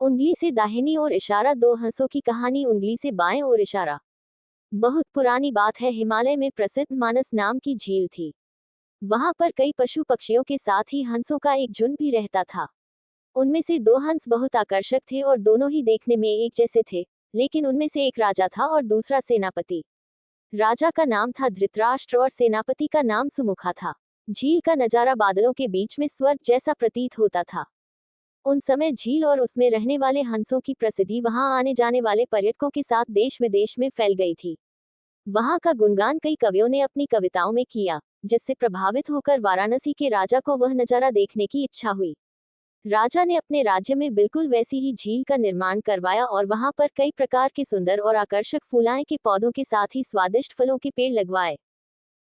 उंगली से दाहिनी ओर इशारा। दो हंसों की कहानी। उंगली से बाएं ओर इशारा। बहुत पुरानी बात है, हिमालय में प्रसिद्ध मानस नाम की झील थी। वहां पर कई पशु पक्षियों के साथ ही हंसों का एक झुंड भी रहता था। उनमें से दो हंस बहुत आकर्षक थे और दोनों ही देखने में एक जैसे थे, लेकिन उनमें से एक राजा था और दूसरा सेनापति। राजा का नाम था धृतराष्ट्र और सेनापति का नाम सुमुखा था। झील का नजारा बादलों के बीच में स्वर्ग जैसा प्रतीत होता था। उन समय झील और उसमें रहने वाले हंसों की प्रसिद्धि वहां आने जाने वाले पर्यटकों के साथ देश विदेश में फैल गई थी। वहां का गुणगान कई कवियों ने अपनी कविताओं में किया, जिससे प्रभावित होकर वाराणसी के राजा को वह नजारा देखने की इच्छा हुई। राजा ने अपने राज्य में बिल्कुल वैसी ही झील का निर्माण करवाया और वहां पर कई प्रकार के सुंदर और आकर्षक फूलाए के पौधों के साथ ही स्वादिष्ट फलों के पेड़ लगवाए।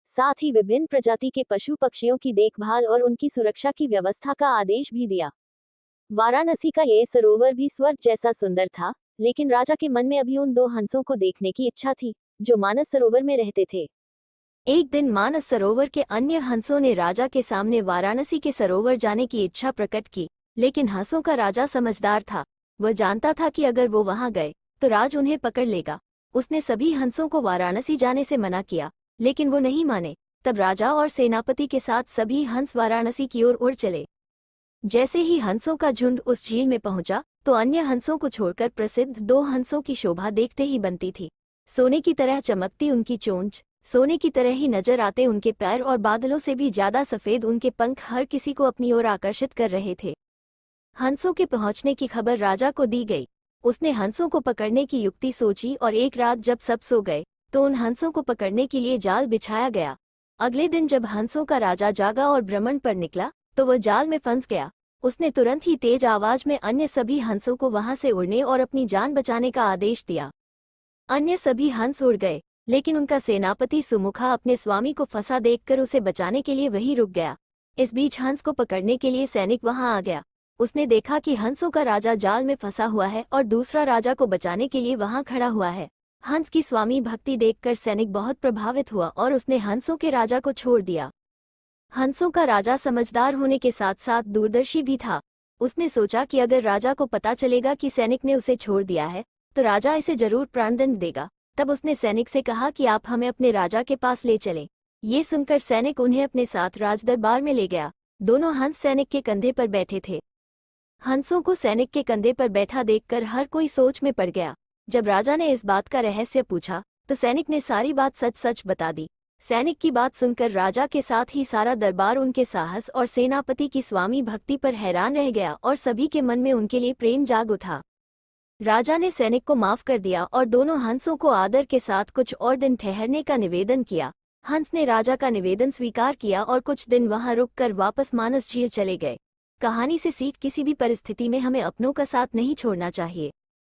साथ ही विभिन्न प्रजाति के पशु पक्षियों की देखभाल और उनकी सुरक्षा की व्यवस्था का आदेश भी दिया। वाराणसी का ये सरोवर भी स्वर्ग जैसा सुंदर था, लेकिन राजा के मन में अभी उन दो हंसों को देखने की इच्छा थी, जो मानस सरोवर में रहते थे। एक दिन मानस सरोवर के अन्य हंसों ने राजा के सामने वाराणसी के सरोवर जाने की इच्छा प्रकट की, लेकिन हंसों का राजा समझदार था। वह जानता था कि अगर वो वहां गए तो राज उन्हें पकड़ लेगा। उसने सभी हंसों को वाराणसी जाने से मना किया, लेकिन वो नहीं माने। तब राजा और सेनापति के साथ सभी हंस वाराणसी की ओर उड़ चले। जैसे ही हंसों का झुंड उस झील में पहुंचा, तो अन्य हंसों को छोड़कर प्रसिद्ध दो हंसों की शोभा देखते ही बनती थी। सोने की तरह चमकती उनकी चोंच, सोने की तरह ही नजर आते उनके पैर और बादलों से भी ज्यादा सफेद उनके पंख हर किसी को अपनी ओर आकर्षित कर रहे थे। हंसों के पहुंचने की खबर राजा को दी गई। उसने हंसों को पकड़ने की युक्ति सोची और एक रात जब सब सो गए, तो उन हंसों को पकड़ने के लिए जाल बिछाया गया। अगले दिन जब हंसों का राजा जागा और भ्रमण पर निकला, तो वह जाल में फंस गया। उसने तुरंत ही तेज आवाज में अन्य सभी हंसों को वहां से उड़ने और अपनी जान बचाने का आदेश दिया। अन्य सभी हंस उड़ गए, लेकिन उनका सेनापति सुमुखा अपने स्वामी को फंसा देखकर उसे बचाने के लिए वहीं रुक गया। इस बीच हंस को पकड़ने के लिए सैनिक वहां आ गया। उसने देखा कि हंसों का राजा जाल में फंसा हुआ है और दूसरा राजा को बचाने के लिए वहां खड़ा हुआ है। हंस की स्वामी भक्ति देखकर सैनिक बहुत प्रभावित हुआ और उसने हंसों के राजा को छोड़ दिया। हंसों का राजा समझदार होने के साथ साथ दूरदर्शी भी था। उसने सोचा कि अगर राजा को पता चलेगा कि सैनिक ने उसे छोड़ दिया है, तो राजा इसे जरूर प्राणदंड देगा। तब उसने सैनिक से कहा कि आप हमें अपने राजा के पास ले चलें। ये सुनकर सैनिक उन्हें अपने साथ राजदरबार में ले गया। दोनों हंस सैनिक के कंधे पर बैठे थे। हंसों को सैनिक के कंधे पर बैठा देखकर हर कोई सोच में पड़ गया। जब राजा ने इस बात का रहस्य पूछा, तो सैनिक ने सारी बात सच सच बता दी। सैनिक की बात सुनकर राजा के साथ ही सारा दरबार उनके साहस और सेनापति की स्वामी भक्ति पर हैरान रह गया और सभी के मन में उनके लिए प्रेम जाग उठा। राजा ने सैनिक को माफ कर दिया और दोनों हंसों को आदर के साथ कुछ और दिन ठहरने का निवेदन किया। हंस ने राजा का निवेदन स्वीकार किया और कुछ दिन वहां रुककर वापस मानस झील चले गए। कहानी से सीख, किसी भी परिस्थिति में हमें अपनों का साथ नहीं छोड़ना चाहिए।